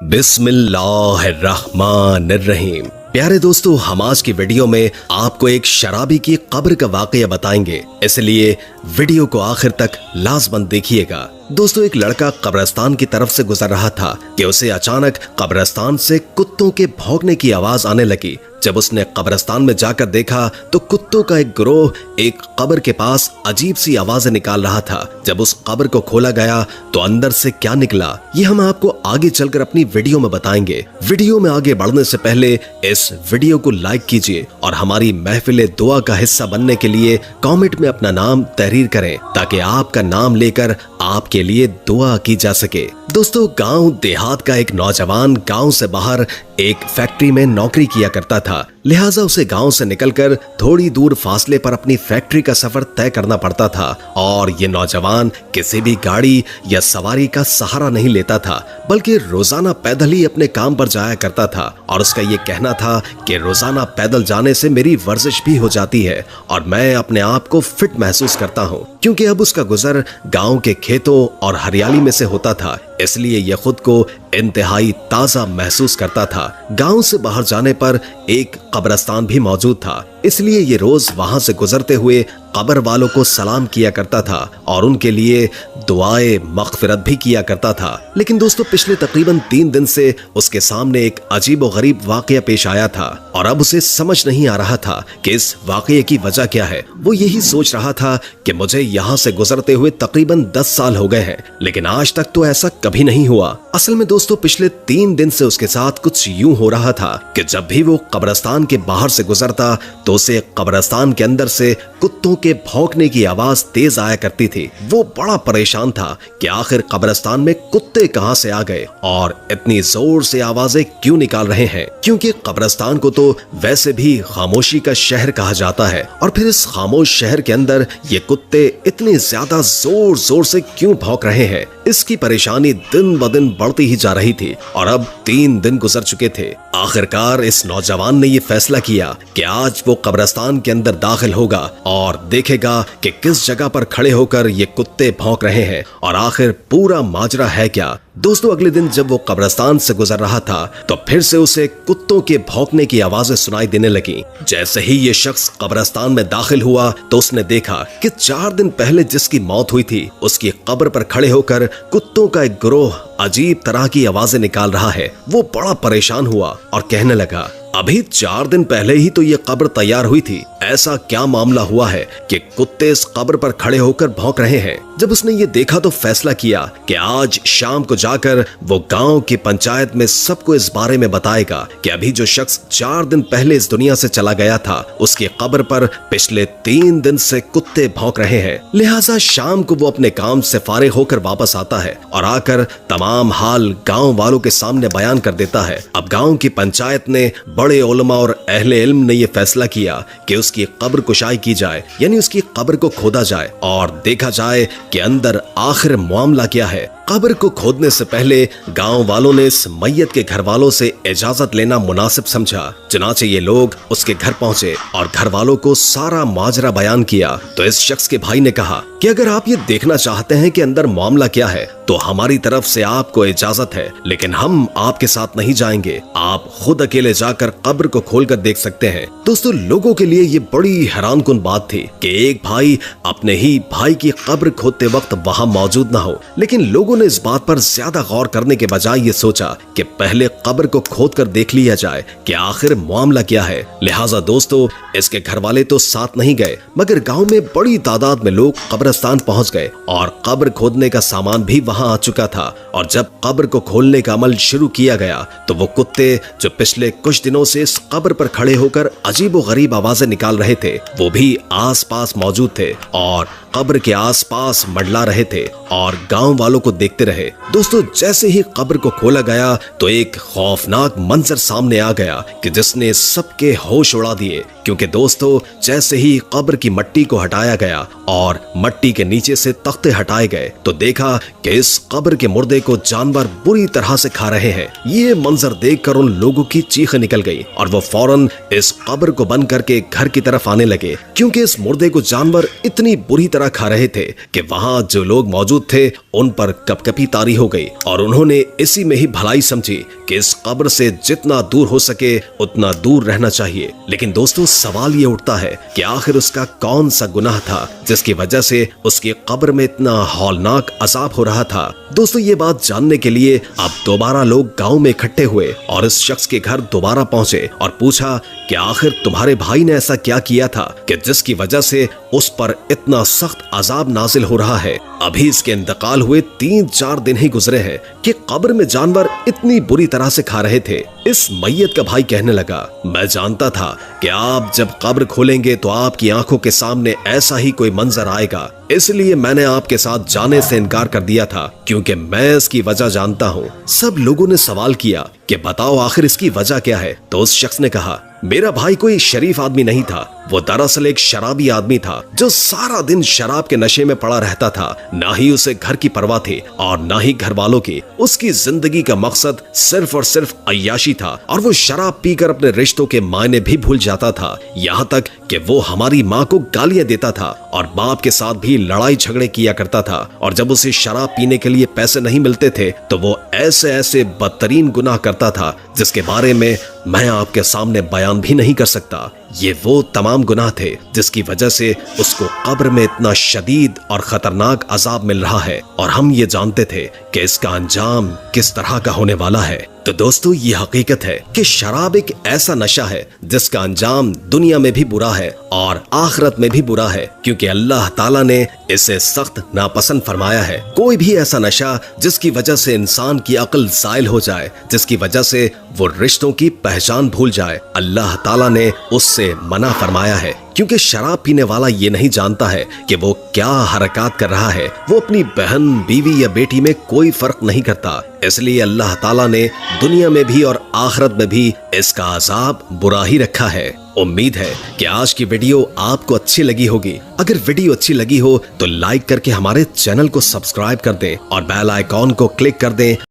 बिस्मिल्लाहिर्रहमानिर्रहीम। प्यारे दोस्तों, हम आज की वीडियो में आपको एक शराबी की कब्र का वाकया बताएंगे, इसलिए वीडियो को आखिर तक लाजमन देखिएगा। दोस्तों, एक लड़का कब्रिस्तान की तरफ से गुजर रहा था कि उसे अचानक कब्रिस्तान से कुत्तों के भौंकने की आवाज आने लगी। जब उसने कब्रिस्तान में जाकर देखा तो कुत्तों का एक गिरोह एक कब्र के पास अजीब सी आवाजें निकाल रहा था। जब उस कब्र को खोला गया तो अंदर से क्या निकला, ये हम आपको आगे चलकर अपनी वीडियो में बताएंगे। वीडियो में आगे बढ़ने से पहले इस वीडियो को लाइक कीजिए और हमारी महफिल दुआ का हिस्सा बनने के लिए कमेंट में अपना नाम तहरीर करें, ताकि आपका नाम लेकर आपके लिए दुआ की जा सके। दोस्तों, गांव देहात का एक नौजवान गांव से बाहर एक फैक्ट्री में नौकरी किया करता था, लिहाजा उसे गांव से निकलकर थोड़ी दूर फासले पर अपनी फैक्ट्री का सफर तय करना पड़ता था। और ये नौजवान किसी भी गाड़ी या सवारी का सहारा नहीं लेता था, बल्कि रोजाना पैदल ही अपने काम पर जाया करता था। और उसका ये कहना था कि रोजाना पैदल जाने से मेरी वर्जिश भी हो जाती है और मैं अपने आप को फिट महसूस करता हूँ, क्योंकि अब उसका गुजर गाँव के खेतों और हरियाली में से होता था, इसलिए यह खुद को इंतहाई ताजा महसूस करता था। गांव से बाहर जाने पर एक कब्रिस्तान भी मौजूद था, इसलिए ये रोज वहां से गुजरते हुए कब्र वालों को सलाम किया करता था और उनके लिए दुआए मग़फ़िरत भी किया करता था। लेकिन दोस्तों, पिछले तकरीबन 3 दिन से उसके सामने एक अजीब और गरीब वाकया पेश आया था और अब उसे समझ नहीं आ रहा था कि इस वाकये की वजह क्या है। वो यही सोच रहा था कि मुझे यहाँ से गुजरते हुए तकरीबन 10 साल हो गए हैं, लेकिन आज तक तो ऐसा कभी नहीं हुआ। असल में दोस्तों, पिछले 3 दिन से उसके साथ कुछ यूं हो रहा था कि जब भी वो कब्रिस्तान के बाहर से गुजरता तो उसे कब्रिस्तान के अंदर से कुत्तों के भौंकने की आवाज तेज आया करती थी। वो बड़ा परेशान था कि आखिर कब्रिस्तान में कुत्ते कहां से आ गए और इतनी जोर से आवाजें क्यों निकाल रहे हैं, क्योंकि कब्रिस्तान को तो वैसे भी खामोशी का शहर कहा जाता है, और फिर इस खामोश शहर के अंदर ये कुत्ते इतनी ज्यादा जोर जोर से क्यों भौंक रहे हैं। इसकी परेशानी दिन ब दिन बढ़ती ही जा रही थी और अब 3 दिन गुजर चुके थे। आखिरकार इस नौजवान ने यह फैसला किया कि आज वो कब्रिस्तान के अंदर दाखिल होगा और देखेगा कि किस जगह पर खड़े होकर ये कुत्ते भौंक रहे हैं और आखिर पूरा माजरा है क्या। दोस्तों, अगले दिन जब वो कब्रिस्तान से गुजर रहा था तो फिर से उसे कुत्तों के भौंकने की आवाजें सुनाई देने लगी। जैसे ही ये शख्स कब्रिस्तान में दाखिल हुआ तो उसने देखा कि 4 दिन पहले जिसकी मौत हुई थी उसकी कब्र पर खड़े होकर कुत्तों का एक गिरोह अजीब तरह की आवाजें निकाल रहा है। वो बड़ा परेशान हुआ और कहने लगा, अभी 4 दिन पहले ही तो ये कब्र तैयार हुई थी, ऐसा क्या मामला हुआ है कि कुत्ते इस कब्र पर खड़े होकर भौंक रहे हैं। जब उसने ये देखा तो फैसला किया कि आज शाम को जाकर वो गांव की पंचायत में सबको इस बारे में बताएगा कि अभी जो शख्स 4 दिन पहले इस दुनिया से चला गया था उसकी कब्र पर पिछले 3 दिन से कुत्ते भौंक रहे हैं। लिहाजा शाम को वो अपने काम से फारिग होकर वापस आता है और आकर तमाम हाल गाँव वालों के सामने बयान कर देता है। अब गाँव की पंचायत ने, बड़े उलमा और अहले इल्म ने यह फैसला किया कि उसकी कब्र कुशाई की जाए, यानी उसकी कब्र को खोदा जाए और देखा जाए कि अंदर आखिर मामला क्या है। कब्र को खोदने से पहले गांव वालों ने इस मैयत के घर वालों से इजाजत लेना मुनासिब समझा। चुनाचे ये लोग उसके घर पहुंचे और घर वालों को सारा माजरा बयान किया। तो इस शख्स के भाई ने कहा कि अगर आप ये देखना चाहते हैं कि अंदर मामला क्या है तो हमारी तरफ से आपको इजाजत है, लेकिन हम आपके साथ नहीं जाएंगे, आप खुद अकेले जाकर कब्र को खोलकर देख सकते हैं। दोस्तों, लोगों के लिए ये बड़ी हैरानकुन बात थी कि एक भाई अपने ही भाई की कब्र खोदते वक्त वहां मौजूद ना हो, लेकिन लोगों ने इस बात पर ज्यादा गौर करने के बजाय ये सोचा कि पहले कब्र को खोदकर देख लिया जाए कि आखिर मामला क्या है। लिहाजा दोस्तों, इसके घर वाले तो साथ नहीं गए, मगर गांव में बड़ी तादाद में लोग कब्रिस्तान पहुंच गए और कब्र खोदने का सामान भी वहां आ चुका था। और जब कब्र को खोलने का अमल शुरू किया गया तो वो कुत्ते जो पिछले कुछ दिनों से इस कब्र पर खड़े होकर अजीबो गरीब आवाजें निकाल रहे थे, वो भी आसपास मौजूद थे और कब्र के आसपास मंडला रहे थे और गांव वालों को देखते रहे। दोस्तों, जैसे ही कब्र को खोला गया तो एक खौफनाक मंजर सामने आ गया कि जिसने सबके होश उड़ा दिए, क्योंकि दोस्तों, जैसे ही कब्र की मट्टी को हटाया गया और मट्टी के नीचे से तख्ते हटाए गए तो देखा कि इस कब्र के मुर्दे को जानवर बुरी तरह से खा रहे हैं। ये मंजर देखकर उन लोगों की चीखें निकल गई और वो फौरन इस कब्र को बंद करके घर की तरफ आने लगे, क्योंकि इस मुर्दे को जानवर इतनी बुरी तरह तरह खा रहे थे कि वहाँ जो लोग मौजूद थे उन पर कपकपी तारी हो गई और उन्होंने इसी में ही भलाई समझी कि इस कब्र से जितना दूर हो सके उतना दूर रहना चाहिए। लेकिन दोस्तों सवाल ये उठता है कि आखिर उसका कौन सा गुनाह था जिसकी वजह से उसकी कब्र में इतना हौलनाक अजाब हो रहा था। दोस्तों ये बात जानने के लिए अब दोबारा लोग गांव में इकट्ठे हुए और इस शख्स के घर दोबारा पहुंचे और पूछा कि आखिर तुम्हारे भाई ने ऐसा क्या किया था कि जिसकी वजह से उस पर इतना सख्त अजाब नाजिल हो रहा है। अभी इसके इंतकाल हुए 3-4 दिन ही गुजरे हैं कि कब्र में जानवर इतनी बुरी तरह से खा रहे थे। इस मैयत का भाई कहने लगा, मैं जानता था कि आप जब कब्र खोलेंगे तो आपकी आंखों के सामने ऐसा ही कोई मंजर आएगा, इसलिए मैंने आपके साथ जाने से इनकार कर दिया था क्योंकि मैं इसकी वजह जानता हूँ। सब लोगों ने सवाल किया कि बताओ आखिर इसकी वजह क्या है। तो उस शख्स ने कहा, मेरा भाई कोई शरीफ आदमी नहीं था, वो दरअसल एक शराबी आदमी था जो सारा दिन शराब के नशे में पड़ा रहता था। ना ही उसे घर की परवाह थी और ना ही घर वालों की। उसकी जिंदगी का मकसद सिर्फ और सिर्फ अय्याशी था और वो शराब पीकर अपने रिश्तों के मायने भी भूल जाता था। यहाँ तक कि वो हमारी माँ को गालियां देता था और बाप के साथ भी लड़ाई झगड़े किया करता था। और जब उसे शराब पीने के लिए पैसे नहीं मिलते थे तो वो ऐसे ऐसे बदतरीन गुनाह करता था जिसके बारे में मैं आपके सामने बयान भी नहीं कर सकता। ये वो तमाम गुनाह थे जिसकी वजह से उसको कब्र में इतना शदीद और खतरनाक अजाब मिल रहा है और हम ये जानते थे कि इसका अंजाम किस तरह का होने वाला है। तो दोस्तों ये हकीकत है कि शराब एक ऐसा नशा है जिसका अंजाम दुनिया में भी बुरा है और आखिरत में भी बुरा है, क्योंकि अल्लाह ताला ने इसे सख्त नापसंद फरमाया है। कोई भी ऐसा नशा जिसकी वजह से इंसान की अक्ल ज़ाइल हो जाए, जिसकी वजह से वो रिश्तों की पहचान भूल जाए, अल्लाह ताला ने उससे मना फरमाया है। क्योंकि शराब पीने वाला ये नहीं जानता है कि वो क्या हरकत कर रहा है। वो अपनी बहन, बीवी या बेटी में कोई फर्क नहीं करता। इसलिए अल्लाह ताला ने दुनिया में भी और आखिरत में भी इसका अजाब बुरा ही रखा है। उम्मीद है कि आज की वीडियो आपको अच्छी लगी होगी। अगर वीडियो अच्छी लगी हो तो लाइक करके हमारे चैनल को सब्सक्राइब कर दें और बेल आइकॉन को क्लिक कर दें